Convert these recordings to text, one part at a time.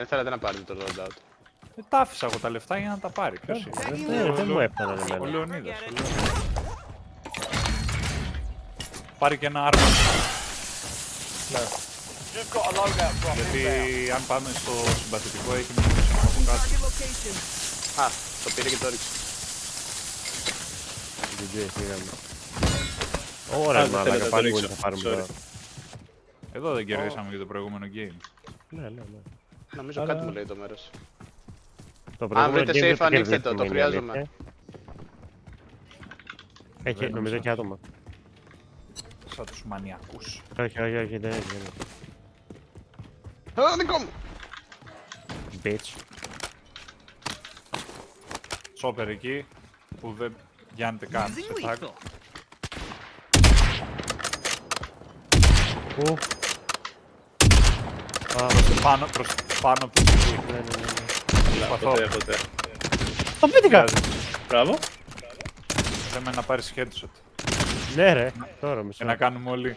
Δεν θέλατε να πάρετε το loadout. Τα άφησα εγώ τα λεφτά για να τα πάρει. Ποιος είναι? Δεν μου έφταναν Ο εμένα. Λεωνίδας. Πάρει και ένα άρμα. Γιατί αν πάμε στο συμπαθητικό έχει munition από κάτω. Α, το πήρε και το έριξε. GG, φύγαμε. Ωραία, μαλάκα, πάλι μπορεί να πάρουμε τώρα. Εδώ δεν κερδίσαμε για το προηγούμενο game. Ναι. Νομίζω κάτι μου λέει το μέρος. Το Αν προηγούμενο βρείτε game δεν safe ανοίξτε το, κερδίσαμε, το είναι η χρειάζομαι. αλήθεια. Έχει, νομίζω έχει άτομα. Σαν τους μανιακούς. Όχι, δεν έχει. Α, δικό μου! Bitch. Σόπερ εκεί που δεν γιάνεται καν σε tag. Πού? Α, Προς πάνω από τη γη. ναι. Προσπαθώ. Ποτέ. Το πέτυχα! Μπράβο. Θέλουμε να πάρεις headshot. Ναι ρε, τώρα Και μισό. να κάνουμε όλοι.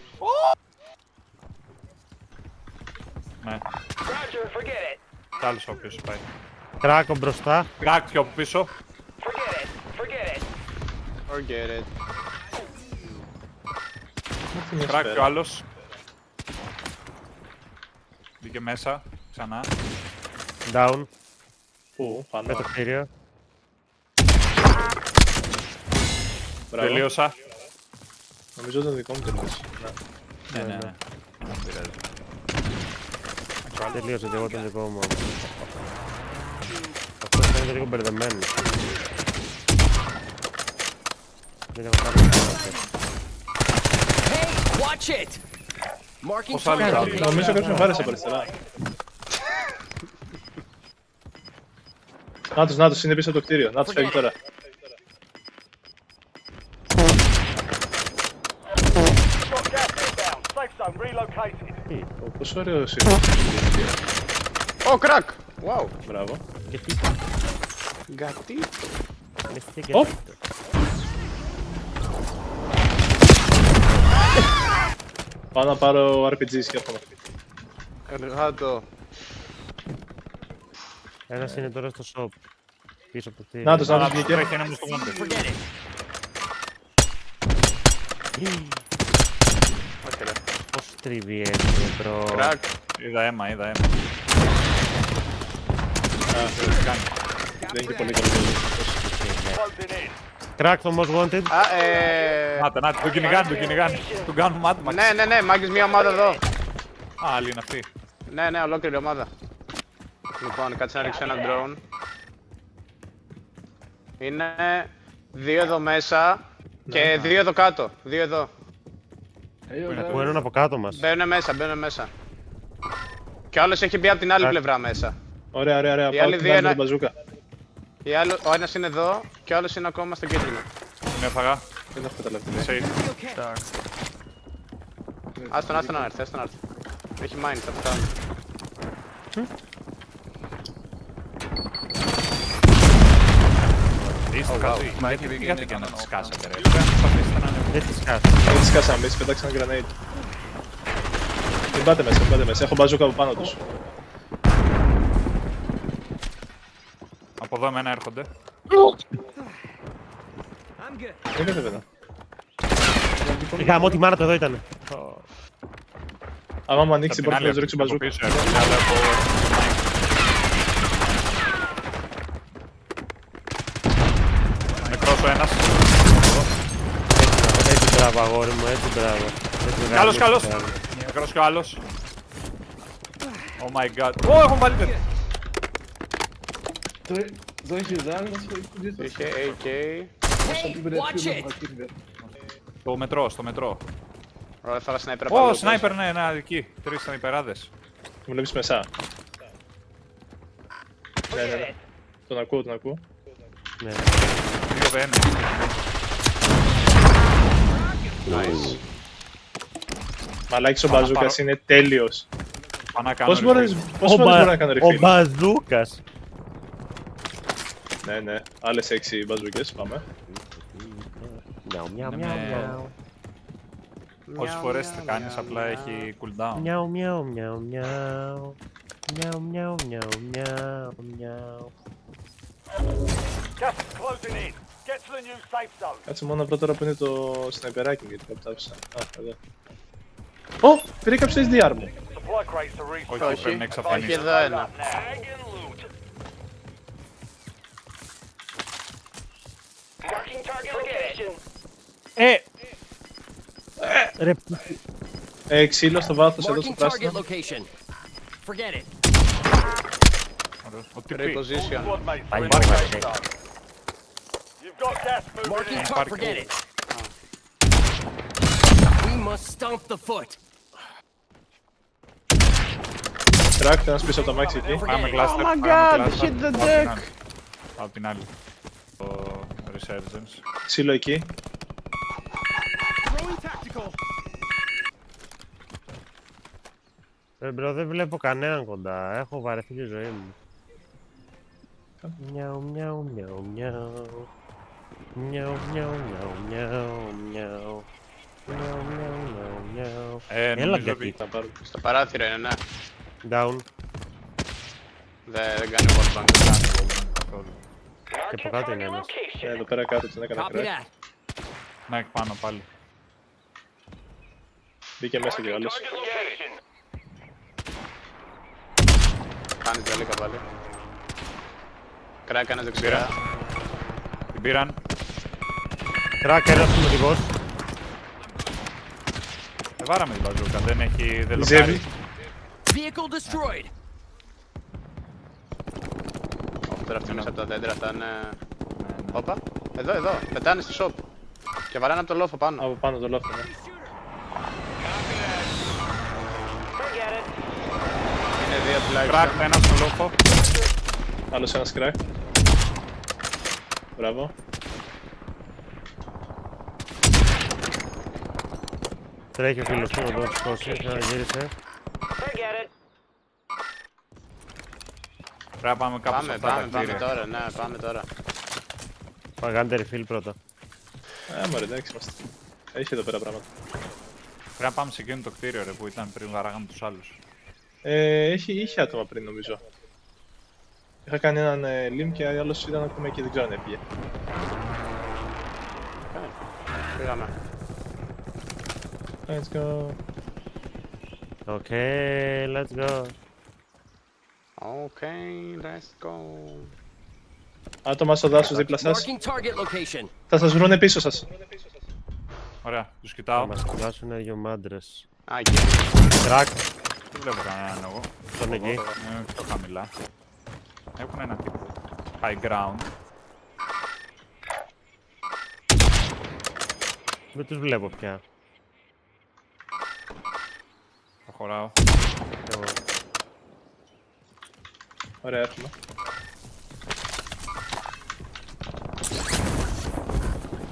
Ναι. Κι άλλος από πίσω πάει. Κράκο μπροστά. Κράκ και από πίσω. Forget it. Κράκ και ο άλλος. Μπήκε μέσα. Ξανά. Down. Πού, Με πάνω. το κτίριο. Μπράβο. Τελείωσα. Νομίζω ήταν δικό μου τελείωσε. Ναι. Δεν πειράζει. Τελείωσε και εγώ τον δικό μου. Αυτός φαίνεται λίγο μπερδεμένος. Δεν έχω κάνει τίποτα. Watch it! Marking Πώς άλλοι target. κάνουν? Νομίζω κάποιος με βάρεσε από αριστερά. Νάτος, είναι πίσω από το κτίριο. Νάτος φεύγει τώρα. Τι, Πόσο ωραίος είναι. Ω, κρακ! Wow! Μπράβο. γιατί, Γιατί? λες και Ωπ. γιατί. Πάω να πάρω RPGs και έρχομαι. Εργάτο. Ένας είναι τώρα στο shop. Πίσω από το κτίριο. Νάτος βγήκε. Έχει ένα μου στο μόντρε. Forget it. Όχι ρε. Πώς τρίβει έτσι, μπρο. Κρακ. Είδα αίμα. Δεν είναι και πολύ καλό. Crack το most wanted. Α, Να, τον κυνηγάνε. Τον κάνουν μάτμα. ναι, μάγκες μια ομάδα εδώ. Α, άλλη είναι αυτή. Ναι, ολόκληρη ομάδα. Λοιπόν, κάτσε να ρίξω ένα drone. Είναι 2 εδώ μέσα και 2 εδώ κάτω. 2 εδώ. Που είναι από κάτω μας. Μπαίνουν μέσα. Και ο άλλος έχει μπει από την άλλη πλευρά μέσα. Ωραία. Οι Πάω άλλοι την δύο άλλη με είναι- τον μπαζούκα. Ο ένας είναι εδώ και ο άλλος είναι ακόμα στο κίτρινο. Τον έφαγα. Δεν έχω καταλάβει. Ναι. Safe. Άστον να έρθει, Έχει mine, θα φτάνει. Είστε κάτι. Γιατί και να τις κάσατε ρε. Πρέπει να προσπαθήσετε να είναι. Δεν τις κάτω. Δεν τις κάσαμε, εμείς πετάξαμε grenade. Μην πάτε μέσα. Έχω μπαζούκα από πάνω τους. Από εδώ εμένα έρχονται. I'm good. Δεν κατεβαίνα. Γάμο, τη μάνα του εδώ ήταν. Άμα μου ανοίξει Απ' την μπορεί να άλλη του ρίξω από μπαζούκα. πίσω έρχονται, αλλά από... Νεκρός ο ένας. Έτσι μπράβο, αγόρι μου, έτσι μπράβο. Καλός. Νεκρός και ο άλλος. Oh my god. Ω, έχουν βάλει τέτοια. Είχε AK. Hey, watch it! Στο μετρό. Ωραία, θα σνάιπερ από Ω, σνάιπερ, ναι, εκεί. 3 σνάιπεράδες. Μου βλέπεις μέσα. Ναι. Τον ακούω. Ναι. 2v1. Nice. Μαλάκης ο μπαζούκας είναι τέλειος. Πάω να κάνω Πόσες φορές Ο μπορεί να κάνω Ο refill. Μπαζούκας. Ναι. Άλλες 6 μπαζούκες, πάμε. Μιαου. Όσες φορές θα κάνεις, απλά έχει cooldown. Μιαου. Μιαου, μιαου, μιαου, μιαου, μιαου. Gas is closing in. Get to the new safe zone. Κάτσε μόνο να βρω τώρα που είναι το σναϊπεράκι μου, γιατί κάπου τα άφησα. Α, εδώ. Ω, πήρε κάποιος SDR μου. Supply crates are restocked. Όχι, πρέπει να Όχι εξαφανίσει. εδώ ένα. Now. Hang and loot. Marking target location. Ρε, Ξύλο στο βάθος εδώ στο Marking target πράσινο. location. Forget it. Ωραίο. Ο TP. Reposition. Squad mates are Πάλι in the υπάρχει. safe zone. You've got gas moving Marking in. target. Forget it. We must stomp the foot. Τράκ, ένας πίσω από το μάξι εκεί. Πάμε Forget it. cluster. my πάμε God, cluster. hit the Πάω deck. απ' την άλλη. Πάω απ' την άλλη. Το Resurgence. Ξύλο εκεί. ρε μπρο, δεν βλέπω κανέναν κοντά. Έχω βαρεθεί τη ζωή μου. Μιαου, μιαου, μιαου, μιαου. Μιαου, μιαου, μιαου, μιαου, μιαου. Μιαου, μιαου, μιαου, μιαου. Έλα Νομίζω γιατί. ότι Να πάρω. Στο παράθυρο είναι, ναι. Down. Δεν κάνει wallbang. καθόλου. Και από κάτω είναι ένας. Εδώ πέρα κάτω τον έκανα Copy crack. that. Να εκ πάνω πάλι. Μπήκε μέσα και ο άλλος. Κάνεις τελείκα πάλι. Κράκ ένας δεξιά. Την πήραν. Κράκ, ένας σημαντικός. Δεν βάραμε την μπαζούκα. Δεν Ζεύει. λοκάρει. Vehicle destroyed. Τώρα αυτή μέσα από τα δέντρα θα είναι... Όπα, εδώ, πετάνε στη shop. Και βαράνε από το λόφο πάνω. Από πάνω το λόφο, ναι. Είναι δύο τουλάχιστον. Κράκ, ένα στο λόφο. Άλλος ένας crack. Μπράβο. Τρέχει ο φίλος του, να το σηκώσει. Γύρισε. Πρέπει να πάμε κάπου σε Πάμε, αυτά τα πάμε κτίρια. τώρα, ναι, πάμε τώρα. Παγάντε refill πρώτα. Μωρέ, εντάξει είμαστε. Έχει εδώ πέρα πράγματα. Πρέπει να πάμε σε εκείνο το κτίριο ρε, που ήταν πριν βαράγαμε τους άλλους. Είχε άτομα πριν νομίζω. Είχα κάνει έναν limb και άλλος ήταν ακόμα εκεί, δεν ξέρω αν έφυγε. Πήγαμε. Let's go. Okay, let's go. Okay, let's go. Άτομα στο δάσος δίπλα σας. Marking target location. Θα σας βρούνε πίσω σας. Ωραία, τους Θα κοιτάω. μας κοιτάσουν δύο μάντρες. Α, εκεί. Κράκ, Δεν βλέπω κανέναν εγώ. τον εκεί. Είναι πιο χαμηλά. Έχουν ένα τύπο. High ground. Δεν τους βλέπω πια. Προχωράω. Εγώ. Ωραία, έρχομαι.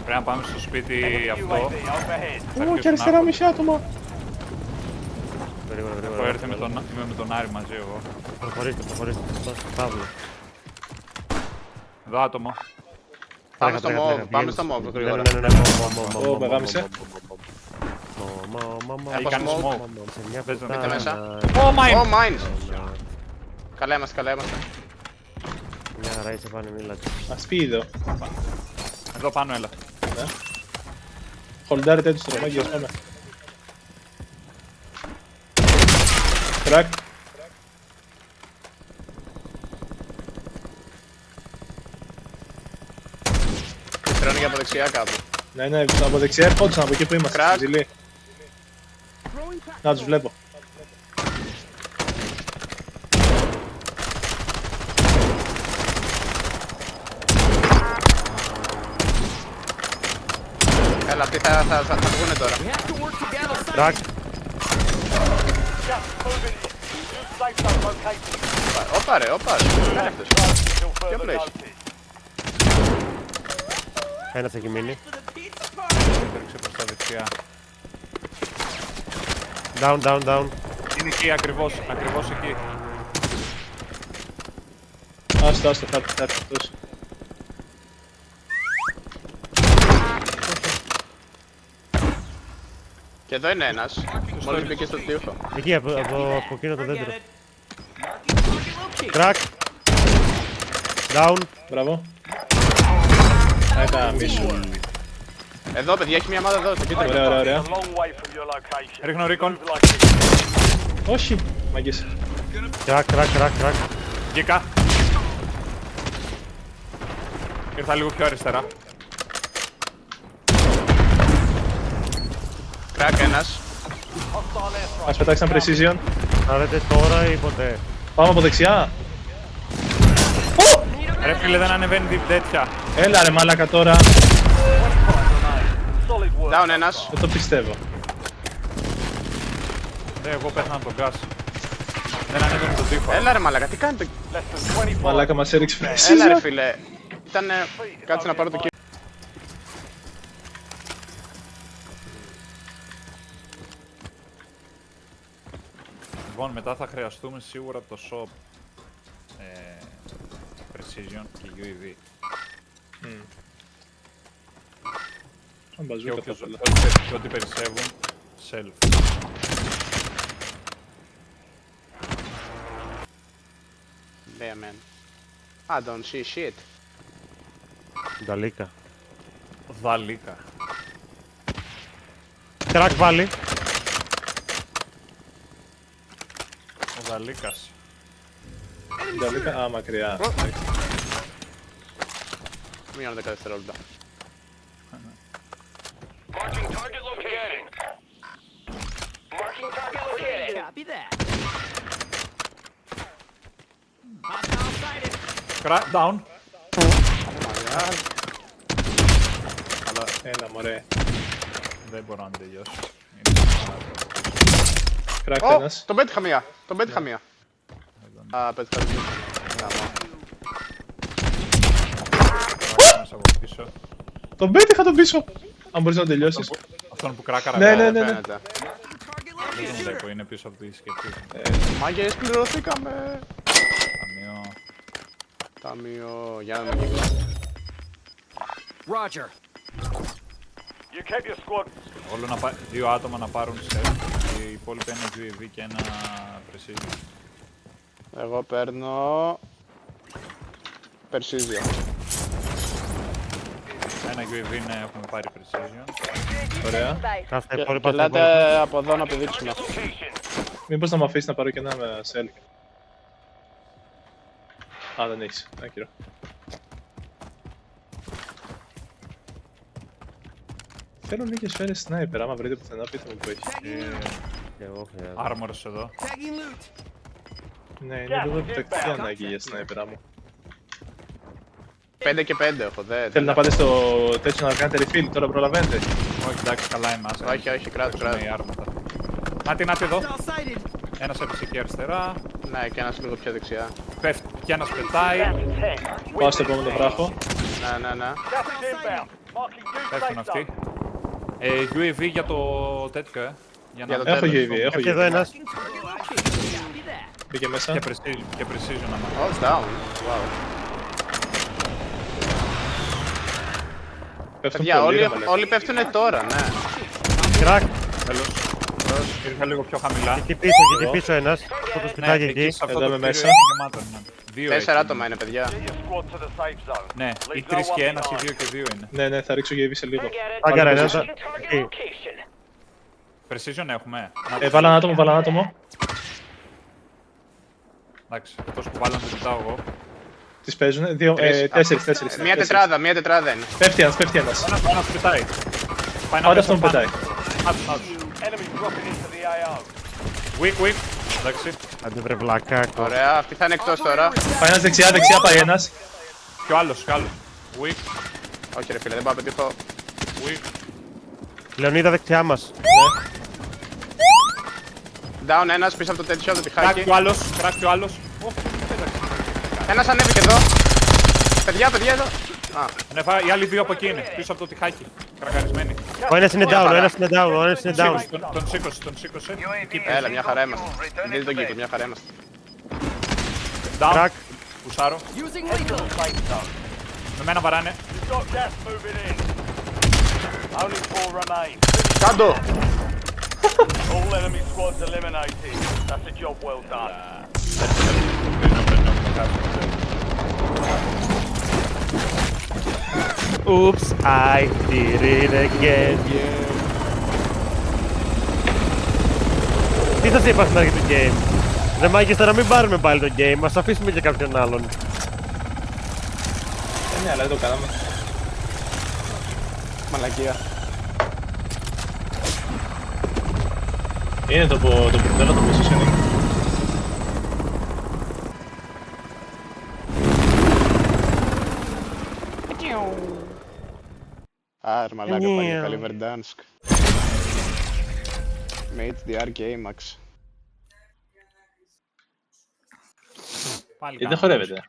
Πρέπει να πάμε στο σπίτι αυτό. Ω, και αριστερά μισή άτομα. Γρήγορα, Έχω γρήγορα. έρθει είμαι με τον Άρη μαζί εγώ. Προχωρήστε. Παύλο. Εδώ άτομο. Πάμε στο mob, πάμε στο mob γρήγορα. Ναι. Ω, με γάμισε. Έχω κάνει smoke. smoke. Σε μια Πες το, κουτάλα. μπείτε μέσα. Oh my! Oh, mines! Καλά είμαστε, καλά είμαστε. Μια χαρά είσαι πάνε μίλα. Ασπίδο. Εδώ πάνω έλα. Χολντάρετε έτσι στο ρομάκι, πάμε. Crack. Τρώνε και από δεξιά κάπου. Ναι, ναι, από δεξιά ερχόντουσαν από εκεί που είμαστε, Crack. στη ζηλή. Να τους βλέπω. Έλα, αυτοί θα βγουνε τώρα. We have to work together. Κράκ, Safe zone located. Όπα ρε, όπα ρε. Τι είναι αυτός. Until further place? notice. ένας έχει μείνει. Έριξε προς τα δεξιά. Down. Είναι εκεί ακριβώς εκεί. Άστο, θα έρθει αυτός. Και εδώ είναι ένας. Μόλις μπήκε στο τοίχο. Εκεί από εκείνο το δέντρο. Crack. Down. Μπράβο. Άιτα μίσου. Εδώ, παιδιά, έχει μια ομάδα εδώ, στο κίτρινο. Ωραία, ωραία, ωραία. A long way from your location. Ρίχνω recon. Move like this. Όχι, μάγκες. Crack. Βγήκα. Ήρθα λίγο πιο αριστερά. Crack ένας. Hostile airstrike. Ας πετάξει ένα precision. Άρετε τώρα ή ποτέ. Πάμε από δεξιά. Ρε φίλε, δεν ανεβαίνει τέτοια. Έλα ρε μάλακα τώρα. Solid work. Down ένας. Δεν το πιστεύω. Εγώ πέθανα από τον gas. Δεν ανέβαινε τον τοίχο. Έλα ρε μαλάκα, τι κάνετε. Less than 25. Μαλάκα μας έριξε Έλα ρε precision. φίλε. Ήτανε... Κάτσε να πάρω το κίτρινο. Λοιπόν, μετά θα χρειαστούμε σίγουρα το shop. Precision και UAV. Σαν Και μπαζούκα όποιος- θα πολλά. και ό,τι περισσεύουν, self. Yeah, man. I don't see shit. Νταλίκα. Δαλίκα. Crack πάλι. Ο Δαλίκας. Α, μακριά. Μείον 10 δευτερόλεπτα. Marking target location. Marking target location. Copy that. Hostile sighted. Down. Έλα μωρέ. Δεν μπορώ να τελειώσω. Κράκ Ω, ένας. τον πέτυχα μία. Τον πέτυχα μία. Α, πέτυχα δύο. Γαμώ. Μέσα από πίσω. Τον πέτυχα τον πίσω. Αν μπορείς να τελειώσεις. Αυτόν που κράκαρα. Ναι, ναι, ναι. Φαίνεται. Δεν τον βλέπω, είναι πίσω από τη σκεπτή. Μάγκες, πληρωθήκαμε. Ταμείο. Ταμείο, για να μην γυρίσω. Roger. You kept your squad. Όλο να δύο άτομα να πάρουν self. Και οι υπόλοιποι ένα UAV και ένα precision. Εγώ παίρνω... Περσίζιο. Ένα UAV ναι, έχουμε πάρει precision. Ωραία. Κάστα Και υπόλοιπα. λέτε από εδώ να πηδήξουμε. Μήπως να μου αφήσεις να πάρω και ένα με self. Α, δεν έχεις. Άκυρο. Θέλω λίγες σφαίρες sniper, άμα βρείτε πουθενά πείτε μου που έχει. Και εγώ χρειάζεται. Armors εδώ. Tagging loot. Ναι, είναι λίγο επιτακτική ανάγκη για sniper μου. 5 και 5 έχω, δεν... Θέλει να πάτε στο τέτοιο να κάνετε refill, τώρα προλαβαίνετε. Όχι, εντάξει, καλά είμαι. άσε. Όχι, όχι, κράτο, Παίξουμε κράτο. οι άρματα. Νάτι εδώ. Hostile sighted. Ένας έπεσε εκεί αριστερά. Ναι, και ένας λίγο πιο δεξιά. Πέφτει και ένας πετάει. Πάω στο επόμενο βράχο. Ναι, ναι, ναι. Gas is inbound. Marking new Πέφτουν safe αυτοί. zone. UAV για το τέτοιο, Για Για να... το Έχω τέλος. UAV, έχω Και εδώ UAV. ένας. Marking target location. Copy that. Μπήκε μέσα. Και precision άμα. Oh, down. Wow. Πέφτουν Παιδιά, πολύ, όλοι, ρε μαλάκα. όλοι πέφτουνε τώρα, ναι. Crack. Τέλος. Ήρθα λίγο πιο χαμηλά. Εκεί πίσω, και εκεί πίσω ένας. Στο το σπιτάκι εκεί. σε αυτό Εδώ το είμαι κτίριο μέσα. είναι γεμάτο, ναι. Δύο 4 έχει. άτομα είναι, παιδιά. Get your squad to the safe zone. Ναι, ή Leave no 3 και one 1 ή behind. 2 και 2 είναι. Ναι, ναι, θα ρίξω UAV σε λίγο. Άγκαρα Πάλι ένας. position. Εκεί. Precision έχουμε. Βάλα ένα άτομο, βάλα ένα άτομο. Εντάξει, αυτός που βάλαμε το κοιτάω εγώ. Τις παίζουνε. Δύο, τέσσερις. Μια τετράδα, μια τετράδα είναι. Πέφτει ένας, πέφτει ένας. Ένας πετάει. Πάει Πάντα πέσει αυτόν πάνω. πετάει. Άτους. Enemy dropping into the AO. Weak. Εντάξει. Άντε βρε βλακάκο. Ωραία, αυτή θα είναι εκτός τώρα. Πάει ένας δεξιά, δεξιά πάει ένας. Κι ο άλλος. Weak. Όχι ρε φίλε, δεν πάω να πετύχω. Λεωνίδα δεξιά μας. Down ένας πίσω από το τέτοιο, το Κράκ τυχάκι. κι ο άλλος. Ένας ανέβηκε εδώ. Παιδιά, εδώ. Α, Ναι, οι άλλοι δύο από εκεί είναι. Πίσω από το τυχάκι. Κρακαρισμένοι. Ο ένας είναι down, ο ένας είναι down, ο ένας είναι down. Τον σήκωσε. Εκεί έλα, μια χαρά είμαστε. Δείτε τον κύκλο, μια χαρά είμαστε. Down. Crack. Πουσάρω. Using lethal. Safe zone. Με μένα βαράνε. You've got gas moving in. Only 4 remain. Κάντο! All enemy squads eliminated. That's a job well done. Παίρνω. Oops, I did it again. Τι σας είπα στην αρχή του game? Ρε μάγκες, να μην πάρουμε πάλι το game, ας αφήσουμε και κάποιον άλλον. Ναι, αλλά δεν το κάναμε. Μαλακία. Είναι το μοντέλο το positioning. Ρε μαλάκα, πάλι καλή Verdansk. Με HDR και AMAX. Πάλι Δεν χορεύεται.